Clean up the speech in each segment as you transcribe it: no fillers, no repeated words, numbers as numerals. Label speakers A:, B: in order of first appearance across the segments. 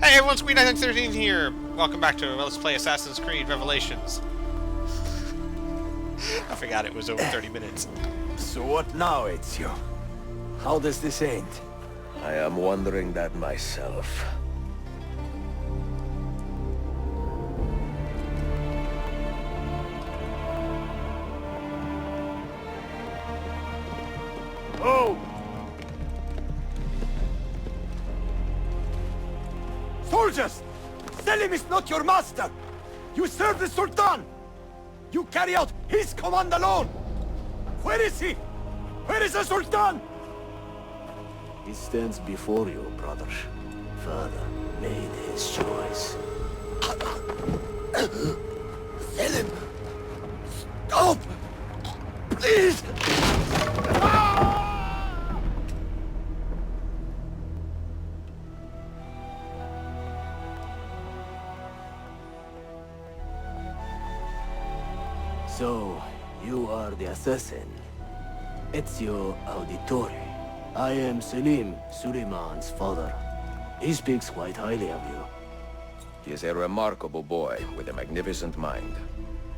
A: Hey everyone, Squeed913 here! Welcome back to Let's Play Assassin's Creed Revelations. I forgot it was over 30 minutes.
B: So what now, Ezio? How does this end?
C: I am wondering that myself.
B: Oh! Soldiers! Selim is not your master! You serve the Sultan! You carry out his command alone! Where is he? Where is the Sultan?
C: He stands before you, brother. Father made his choice.
B: Selim! Stop! Please!
C: So, you are the assassin. Ezio Auditore. I am Selim, Suleiman's father. He speaks quite highly of you.
D: He is a remarkable boy with a magnificent mind.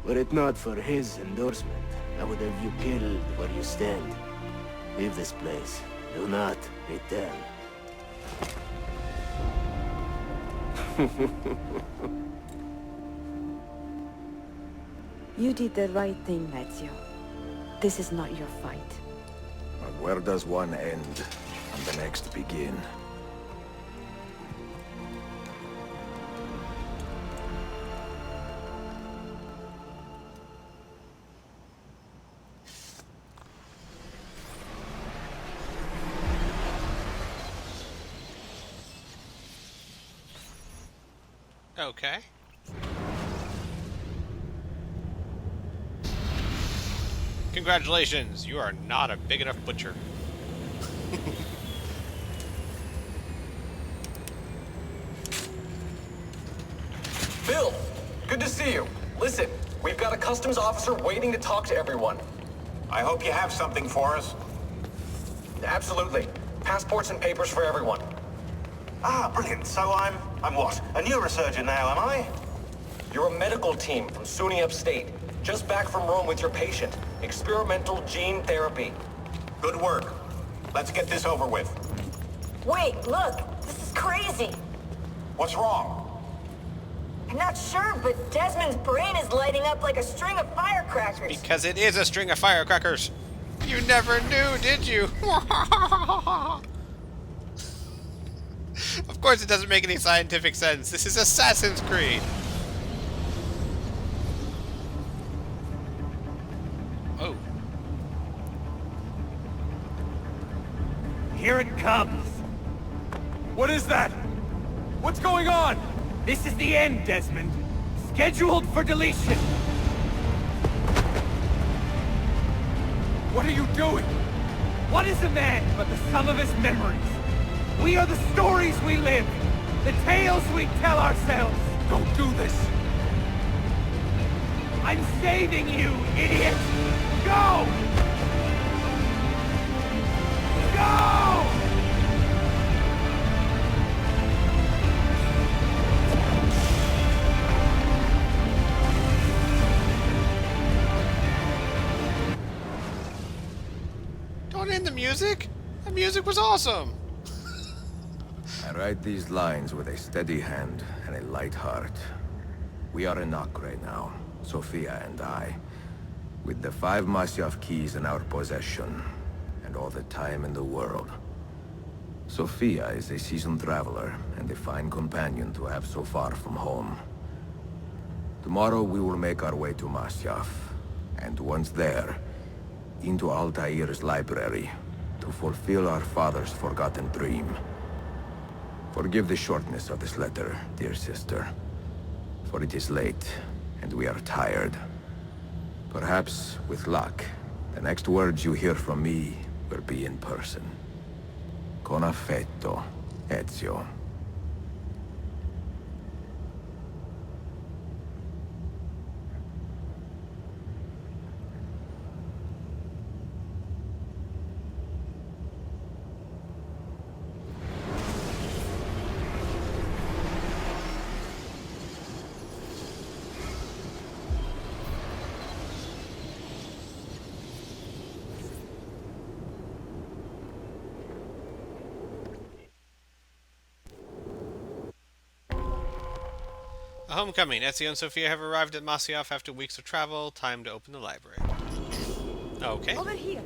C: Were it not for his endorsement, I would have you killed where you stand. Leave this place. Do not return.
E: You did the right thing, Ezio. This is not your fight.
D: But where does one end and the next begin?
A: Okay. Congratulations, you are not a big enough butcher.
F: Bill, good to see you. Listen, we've got a customs officer waiting to talk to everyone.
G: I hope you have something for us.
F: Absolutely. Passports and papers for everyone.
G: Ah, brilliant. So I'm what? A neurosurgeon now, am I?
F: You're a medical team from SUNY Upstate. Just back from Rome with your patient. Experimental gene therapy.
G: Good work. Let's get this over with.
H: Wait, look! This is crazy!
G: What's wrong?
H: I'm not sure, but Desmond's brain is lighting up like a string of firecrackers.
A: Because it is a string of firecrackers. You never knew, did you? Of course it doesn't make any scientific sense. This is Assassin's Creed. Oh.
B: Here it comes! What is that? What's going on? This is the end, Desmond. Scheduled for deletion. What are you doing? What is a man but the sum of his memories? We are the stories we live, the tales we tell ourselves. Don't do this. I'm saving you, idiot! Go! Go!
A: Don't end the music. The music was awesome.
D: I write these lines with a steady hand and a light heart. We are in Acre now, Sophia and I, with the 5 Masyaf keys in our possession, and all the time in the world. Sophia is a seasoned traveler, and a fine companion to have so far from home. Tomorrow we will make our way to Masyaf, and once there, into Altaïr's library, to fulfill our father's forgotten dream. Forgive the shortness of this letter, dear sister, for it is late, and we are tired. Perhaps, with luck, the next words you hear from me will be in person. Con affetto, Ezio.
A: A homecoming. Ezio and Sophia have arrived at Masyaf after weeks of travel. Time to open the library. Okay.
E: Over here.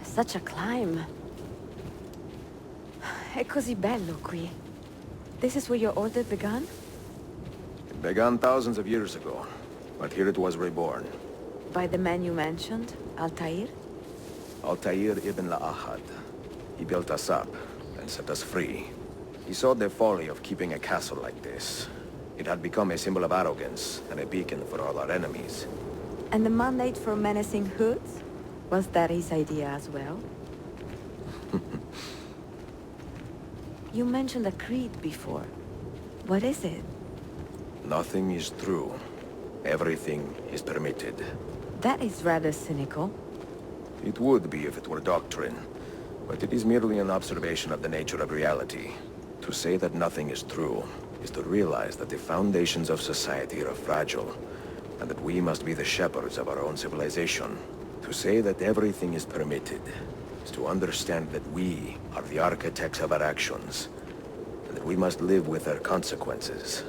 E: Such a climb. È così bello qui. This is where your order began?
D: It began thousands of years ago, but here it was reborn.
E: By the man you mentioned, Altaïr?
D: Altaïr ibn Ahad. He built us up and set us free. He saw the folly of keeping a castle like this. It had become a symbol of arrogance and a beacon for all our enemies.
E: And the mandate for menacing hoods? Was that his idea as well? You mentioned a creed before. What is it?
D: Nothing is true. Everything is permitted.
E: That is rather cynical.
D: It would be if it were doctrine, but it is merely an observation of the nature of reality. To say that nothing is true is to realize that the foundations of society are fragile, and that we must be the shepherds of our own civilization. To say that everything is permitted is to understand that we are the architects of our actions, and that we must live with their consequences,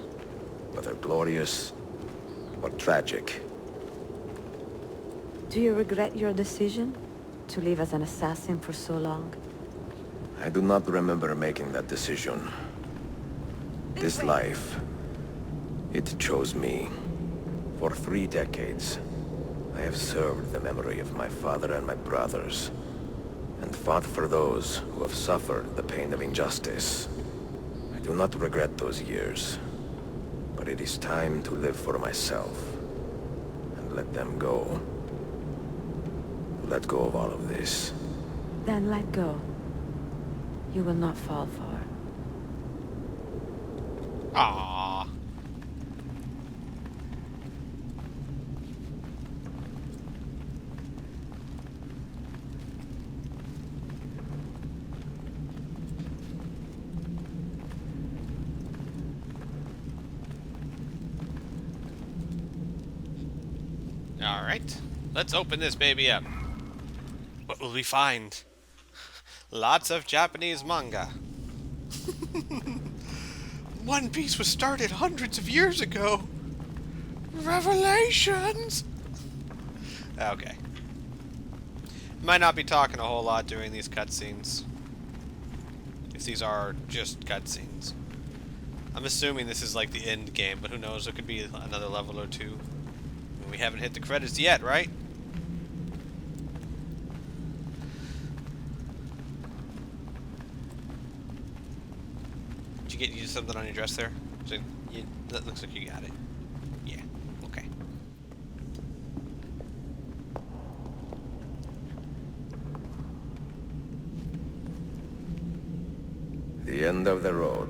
D: whether glorious or tragic.
E: Do you regret your decision to live as an assassin for so long?
D: I do not remember making that decision. This life, it chose me. For 3 decades, I have served the memory of my father and my brothers, and fought for those who have suffered the pain of injustice. I do not regret those years, but it is time to live for myself, and let them go. Let go of all of this.
E: Then let go. You will not fall far.
A: Aww. Alright, let's open this baby up. What will we find? Lots of Japanese manga. One Piece was started hundreds of years ago. Revelations! Okay. Might not be talking a whole lot during these cutscenes. If these are just cutscenes. I'm assuming this is like the end game, but who knows, there could be another level or two. We haven't hit the credits yet, right? Did you get something on your dress there? So that looks like you got it. Yeah, okay.
D: The end of the road.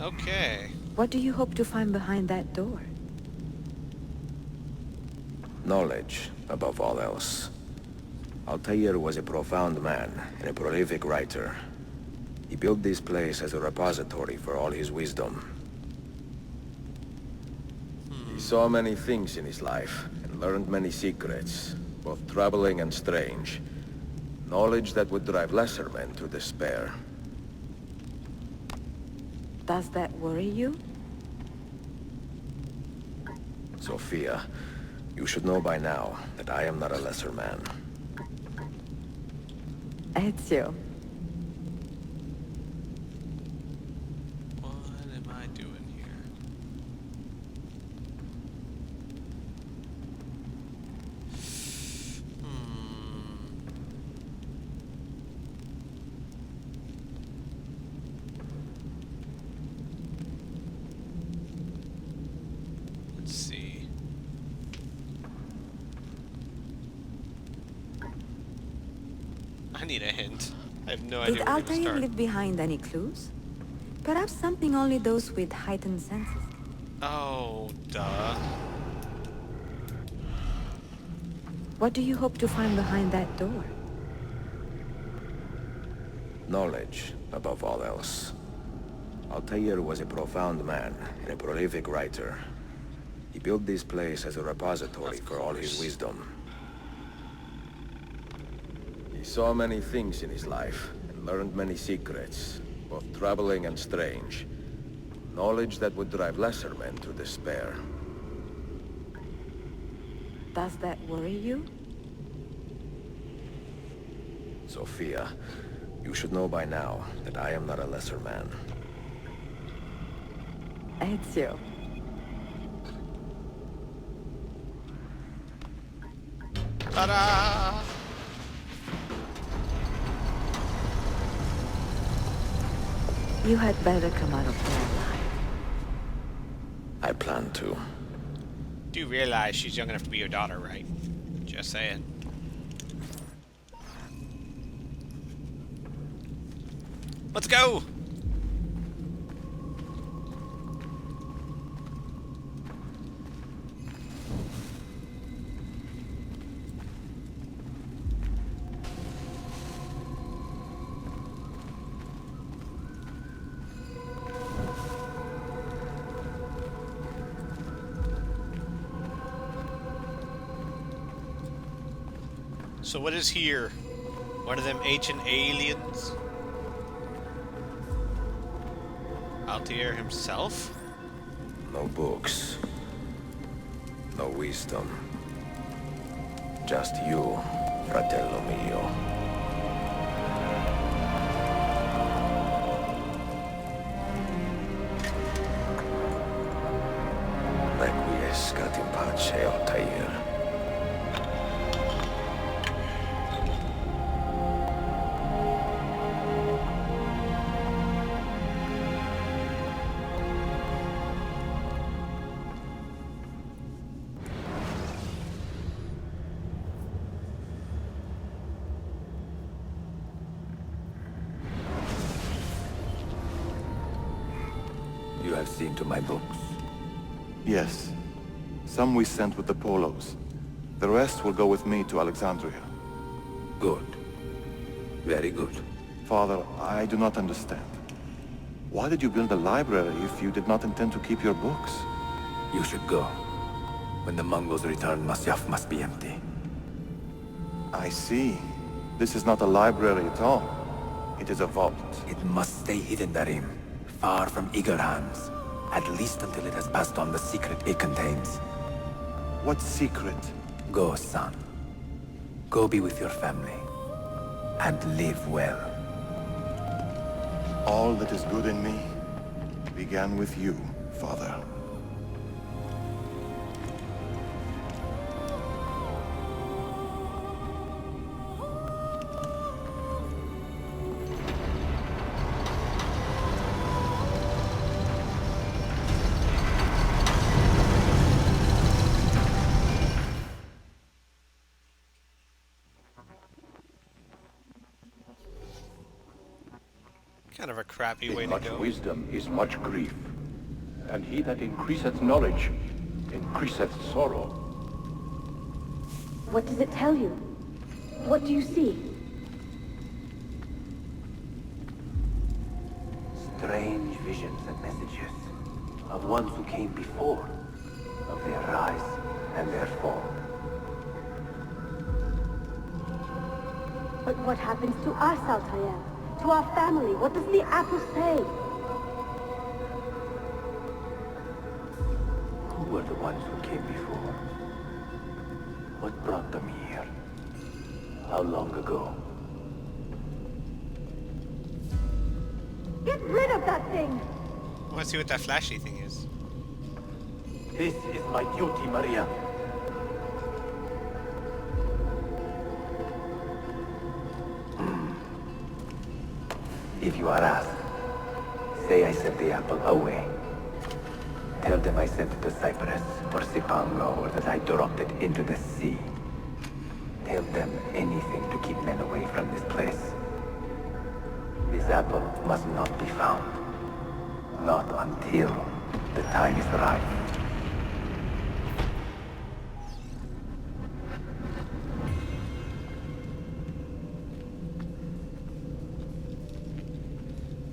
A: Okay.
E: What do you hope to find behind that door?
D: Knowledge, above all else. Altaïr was a profound man and a prolific writer. He built this place as a repository for all his wisdom. He saw many things in his life and learned many secrets, both troubling and strange. Knowledge that would drive lesser men to despair.
E: Does that worry you?
D: Sophia, you should know by now that I am not a lesser man.
E: Ezio.
A: What am I doing here? Let's see. I need a hint. I have no
E: Did
A: idea where to
E: Altaïr
A: start.
E: leave behind any clues? Perhaps something only those with heightened senses.
A: Oh, duh.
E: What do you hope to find behind that door?
D: Knowledge, above all else. Altaïr was a profound man and a prolific writer. He built this place as a repository for all his wisdom. He saw many things in his life, and learned many secrets, both troubling and strange. Knowledge that would drive lesser men to despair.
E: Does that worry you?
D: Sophia, you should know by now that I am not a lesser man.
E: Ezio.
A: Ta-da!
E: You had better come out of there alive.
D: I plan to.
A: Do realize she's young enough to be your daughter, right? Just saying. Let's go! So what is here? One of them ancient aliens? Altaïr himself?
D: No books. No wisdom. Just you, fratello mio. Requiescat in pace, Altaïr. You have seen to my books.
I: Yes. Some we sent with the Polos. The rest will go with me to Alexandria.
D: Good. Very good.
I: Father, I do not understand. Why did you build a library if you did not intend to keep your books?
C: You should go. When the Mongols return, Masyaf must be empty.
I: I see. This is not a library at all. It is a vault.
C: It must stay hidden, Darim. Far from eager hands. At least until it has passed on the secret it contains.
I: What secret?
C: Go, son. Go be with your family. And live well.
I: All that is good in me began with you, Father.
A: Kind of a crappy way
J: In
A: to
J: much
A: go.
J: wisdom is much grief, and he that increaseth knowledge increaseth sorrow.
K: What does it tell you? What do you see?
C: Strange visions and messages of ones who came before, of their rise and their fall.
K: But what happens to us, Altaïr? To our family? What does the apple say?
C: Who were the ones who came before? What brought them here? How long ago?
K: Get rid of that thing!
A: I want to see what that flashy thing is.
C: This is my duty, Maria. If you are asked, say I sent the apple away. Tell them I sent it to Cyprus or Cipango, or that I dropped it into the sea. Tell them anything to keep men away from this place. This apple must not be found. Not until the time is right.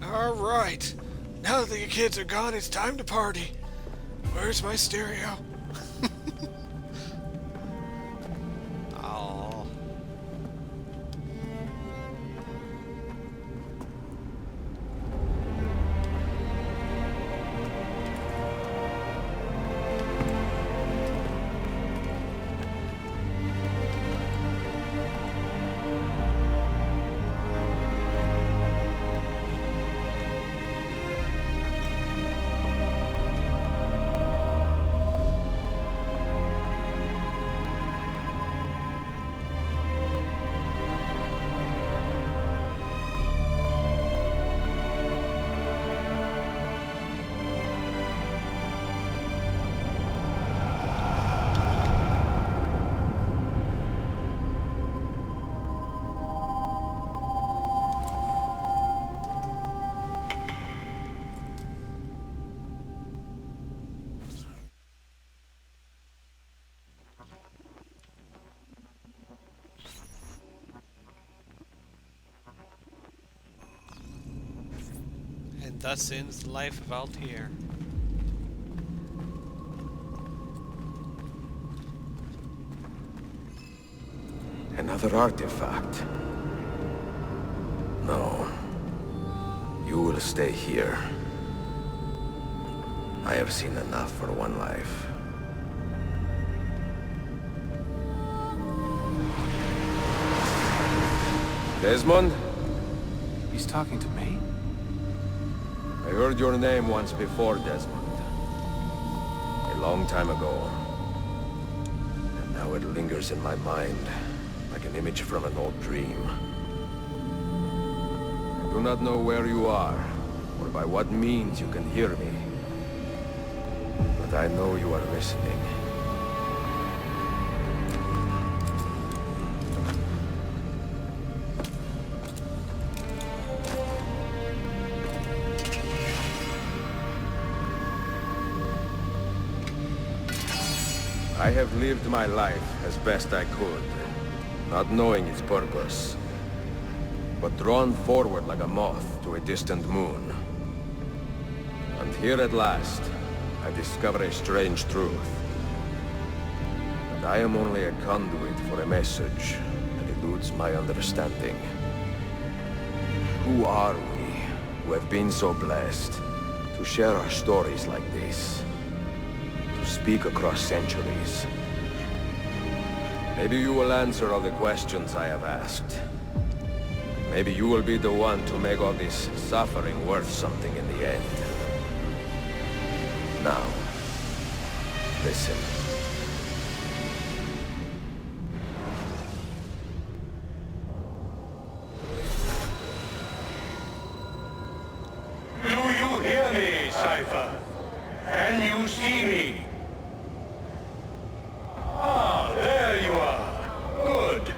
A: Alright. Now that the kids are gone, it's time to party. Where's my stereo? Oh. And thus ends the life of Altaïr.
D: Another artifact. No. You will stay here. I have seen enough for one life. Desmond?
J: He's talking to me?
D: I heard your name once before, Desmond. A long time ago. And now it lingers in my mind, like an image from an old dream. I do not know where you are, or by what means you can hear me. But I know you are listening. I have lived my life as best I could, not knowing its purpose, but drawn forward like a moth to a distant moon. And here at last, I discover a strange truth. That I am only a conduit for a message that eludes my understanding. Who are we, who have been so blessed, to share our stories like this? Speak across centuries. Maybe you will answer all the questions I have asked. Maybe you will be the one to make all this suffering worth something in the end. Now, listen.
J: Do you hear me, Cypher? Can you see me? Ah, there you are. Good.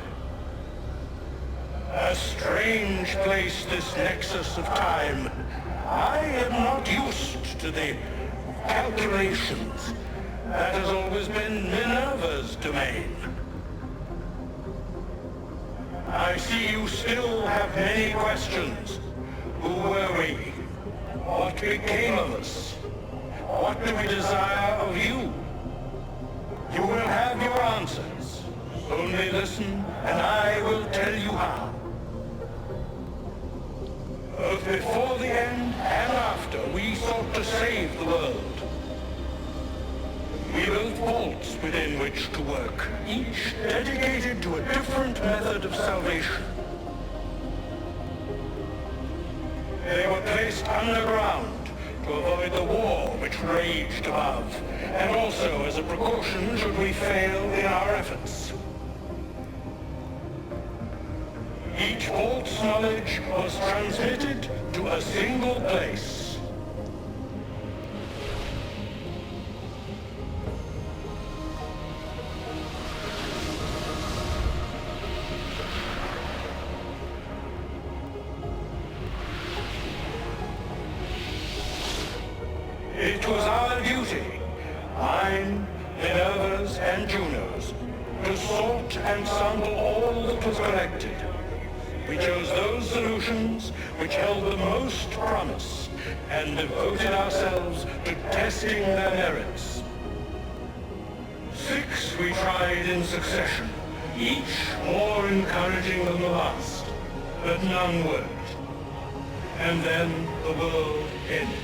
J: A strange place, this nexus of time. I am not used to the calculations. That has always been Minerva's domain. I see you still have many questions. Who were we? What became of us? What do we desire of you? You will have your answers. Only listen, and I will tell you how. Both before the end and after, we sought to save the world. We built vaults within which to work, each dedicated to a different method of salvation. They were placed underground to avoid the war which raged above, and also as a precaution should we fail in our efforts. Each vault's knowledge was transmitted to a single place. It was our duty, mine, Minerva's, and Juno's, to sort and sample all that was collected. We chose those solutions which held the most promise, and devoted ourselves to testing their merits. 6 we tried in succession, each more encouraging than the last, but none worked. And then the world ended.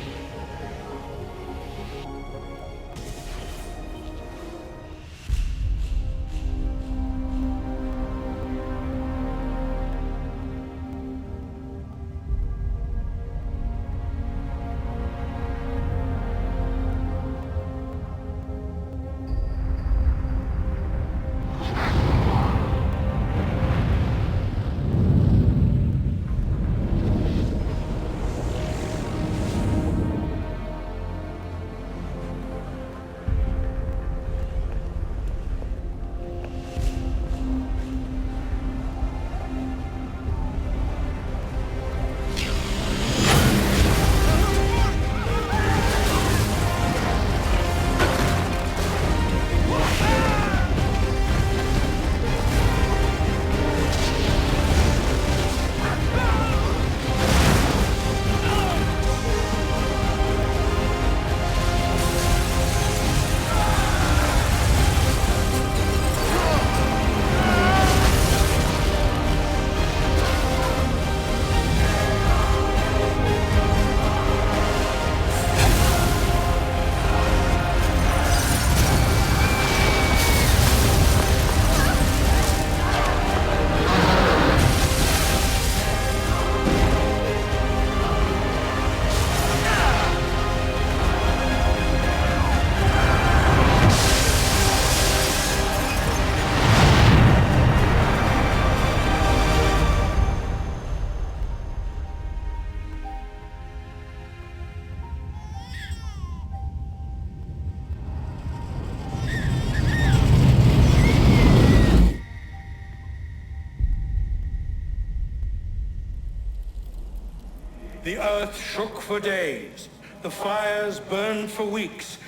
J: The earth shook for days, the fires burned for weeks,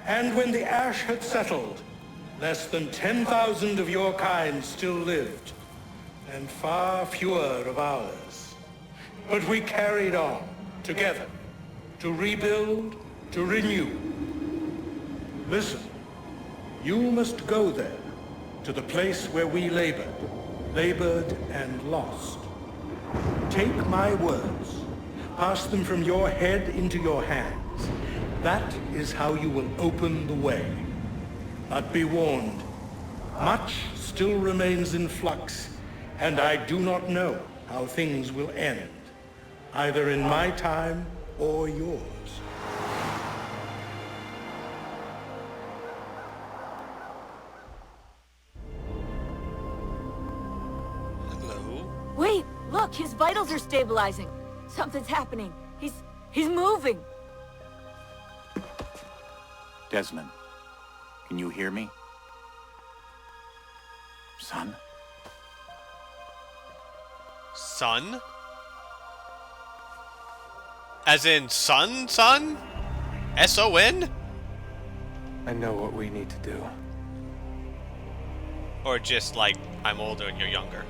J: and when the ash had settled, less than 10,000 of your kind still lived, and far fewer of ours. But we carried on, together, to rebuild, to renew. Listen, you must go there, to the place where we labored and lost. Take my words, pass them from your head into your hands. That is how you will open the way. But be warned, much still remains in flux, and I do not know how things will end, either in my time or yours.
A: Hello?
H: Wait, look, his vitals are stabilizing. Something's happening. He's moving.
L: Desmond, can you hear me? Son?
A: Son? As in son? S-O-N?
M: I know what we need to do.
A: Or just like, I'm older and you're younger?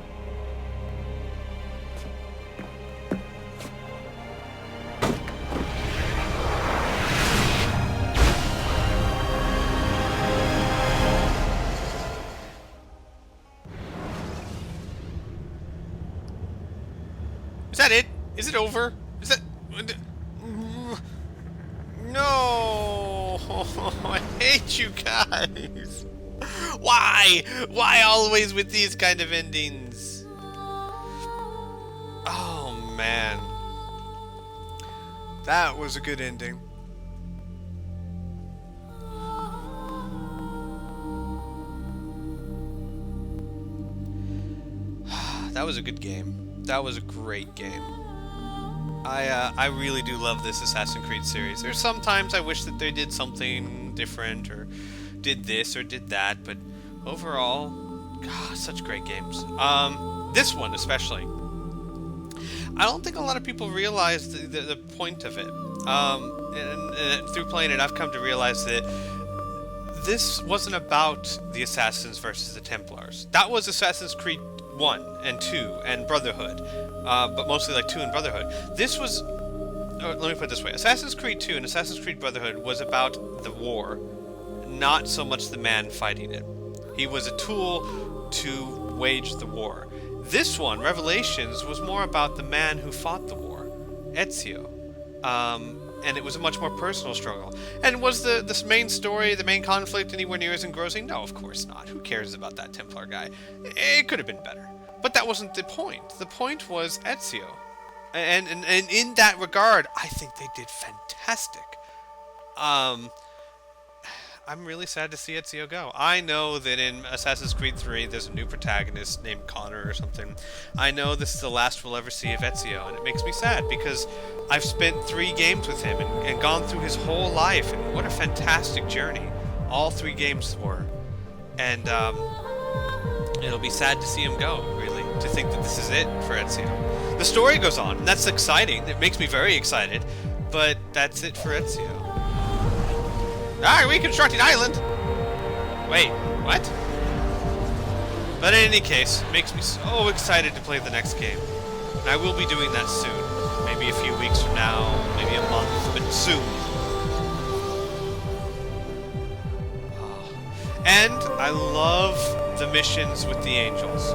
A: Is that it? Is it over? Is that... No! I hate you guys! Why? Why always with these kind of endings? Oh, man. That was a good ending. That was a good game. That was a great game. I really do love this Assassin's Creed series. There's sometimes I wish that they did something different or did this or did that, but overall, God, such great games. This one especially. I don't think a lot of people realize the point of it. And through playing it, I've come to realize that this wasn't about the Assassins versus the Templars. That was Assassin's Creed 1 and 2 and Brotherhood, but mostly like 2 and Brotherhood. This was, let me put it this way, Assassin's Creed 2 and Assassin's Creed Brotherhood was about the war, not so much the man fighting it. He was a tool to wage the war. This one, Revelations, was more about the man who fought the war, Ezio. And it was a much more personal struggle. And was this main story, the main conflict, anywhere near as engrossing? No, of course not. Who cares about that Templar guy? It could have been better. But that wasn't the point. The point was Ezio. And in that regard, I think they did fantastic. I'm really sad to see Ezio go. I know that in Assassin's Creed 3, there's a new protagonist named Connor or something. I know this is the last we'll ever see of Ezio, and it makes me sad because I've spent 3 games with him and gone through his whole life, and what a fantastic journey all 3 games were. And it'll be sad to see him go, really, to think that this is it for Ezio. The story goes on, and that's exciting. It makes me very excited, but that's it for Ezio. Ah, reconstructing island! Wait, what? But in any case, it makes me so excited to play the next game. And I will be doing that soon. Maybe a few weeks from now, maybe a month, but soon. And I love the missions with the angels.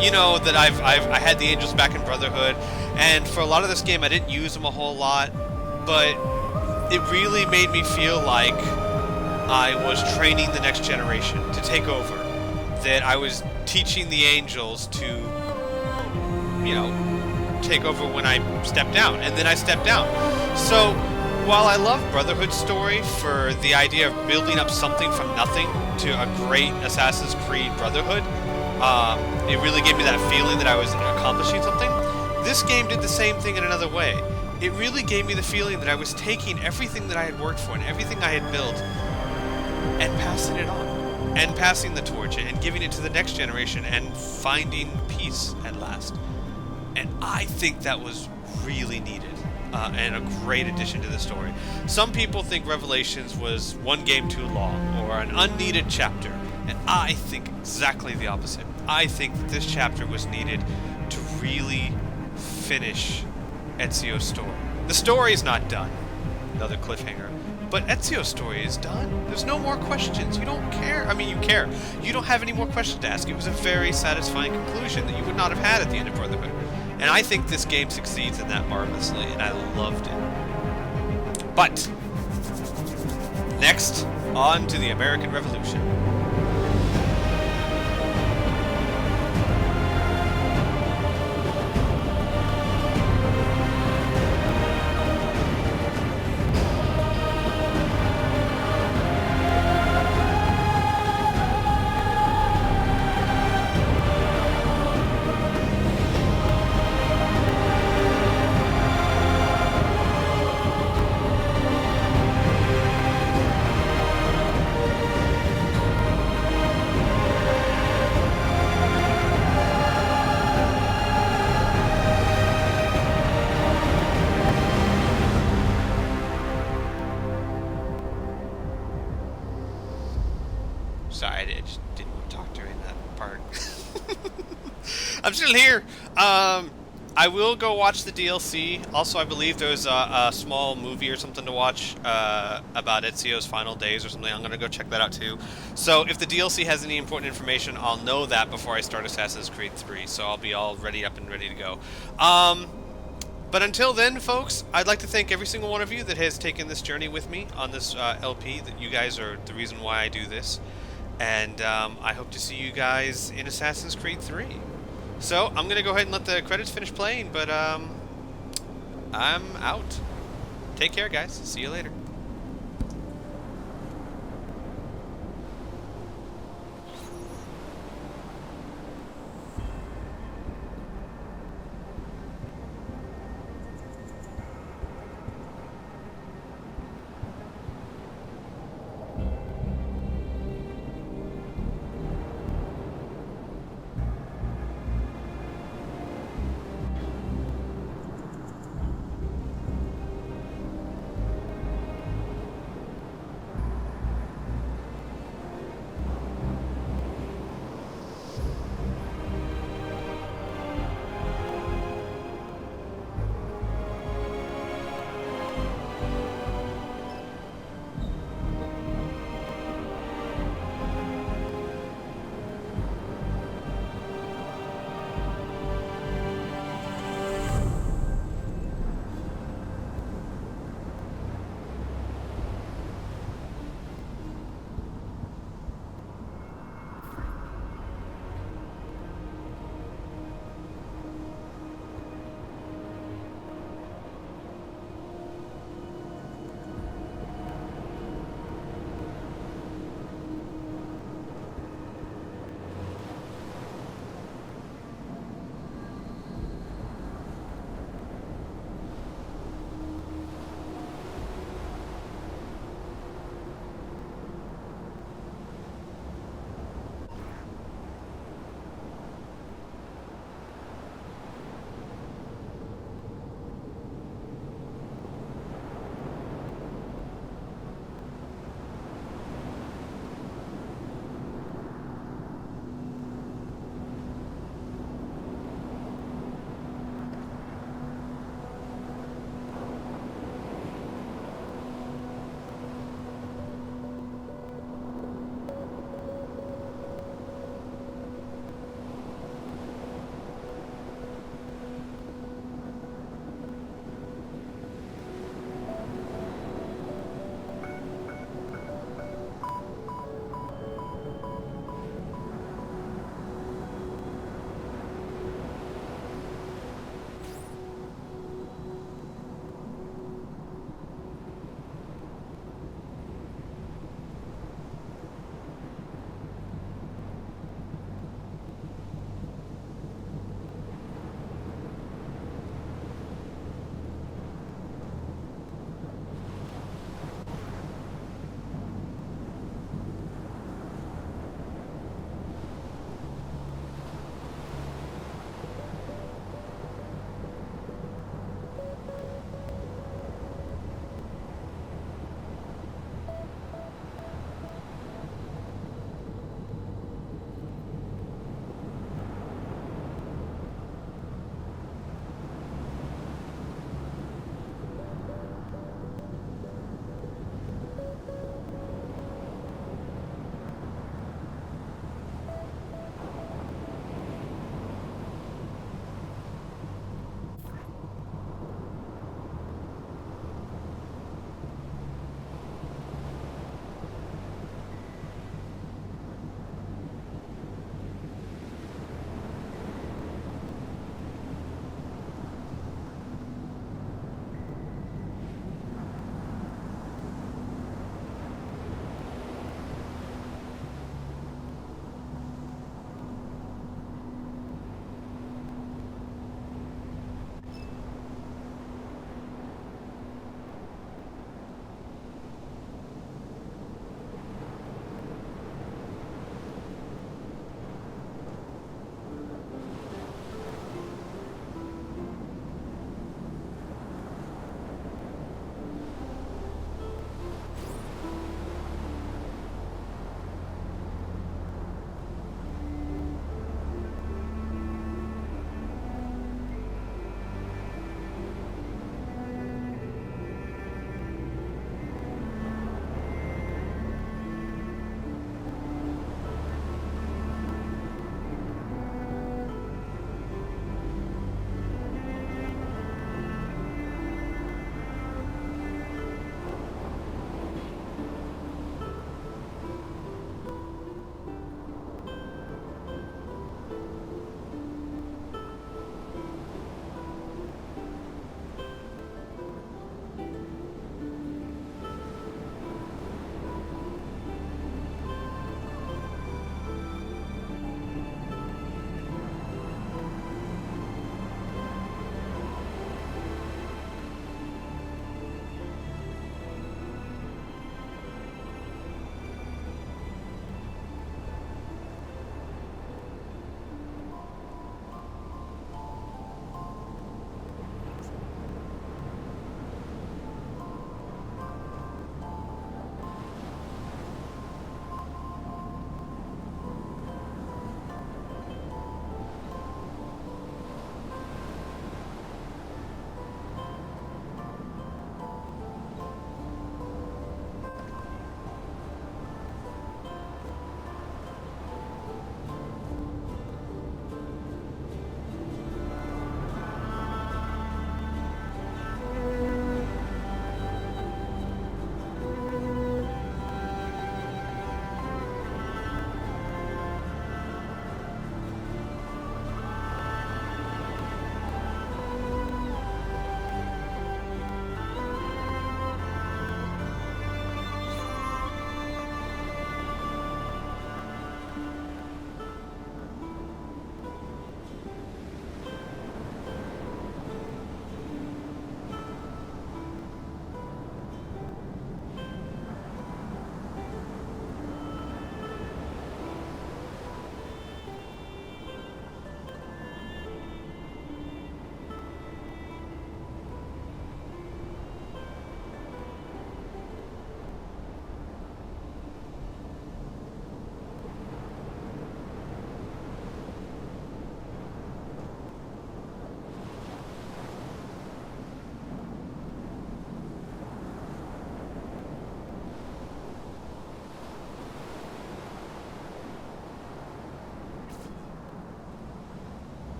A: You know that I had the angels back in Brotherhood, and for a lot of this game I didn't use them a whole lot, but it really made me feel like I was training the next generation to take over. That I was teaching the angels to, you know, take over when I stepped down. And then I stepped down. So, while I love Brotherhood's story for the idea of building up something from nothing to a great Assassin's Creed Brotherhood, it really gave me that feeling that I was accomplishing something. This game did the same thing in another way. It really gave me the feeling that I was taking everything that I had worked for and everything I had built and passing it on. And passing the torch and giving it to the next generation and finding peace at last. And I think that was really needed. and a great addition to the story. Some people think Revelations was one game too long, or an unneeded chapter, and I think exactly the opposite. I think that this chapter was needed to really finish Ezio's story. The story is not done, another cliffhanger, but Ezio's story is done. There's no more questions. You don't care. I mean, you care. You don't have any more questions to ask. It was a very satisfying conclusion that you would not have had at the end of Brotherhood. And I think this game succeeds in that marvelously, and I loved it. But, next, on to the American Revolution. Sorry, I just didn't talk during that part. I'm still here. I will go watch the DLC. Also, I believe there's a small movie or something to watch about Ezio's final days or something. I'm going to go check that out too. So if the DLC has any important information, I'll know that before I start Assassin's Creed 3. So I'll be all ready up and ready to go. But until then, folks, I'd like to thank every single one of you that has taken this journey with me on this LP. That you guys are the reason why I do this. And I hope to see you guys in Assassin's Creed 3. So, I'm going to go ahead and let the credits finish playing, but I'm out. Take care, guys. See you later.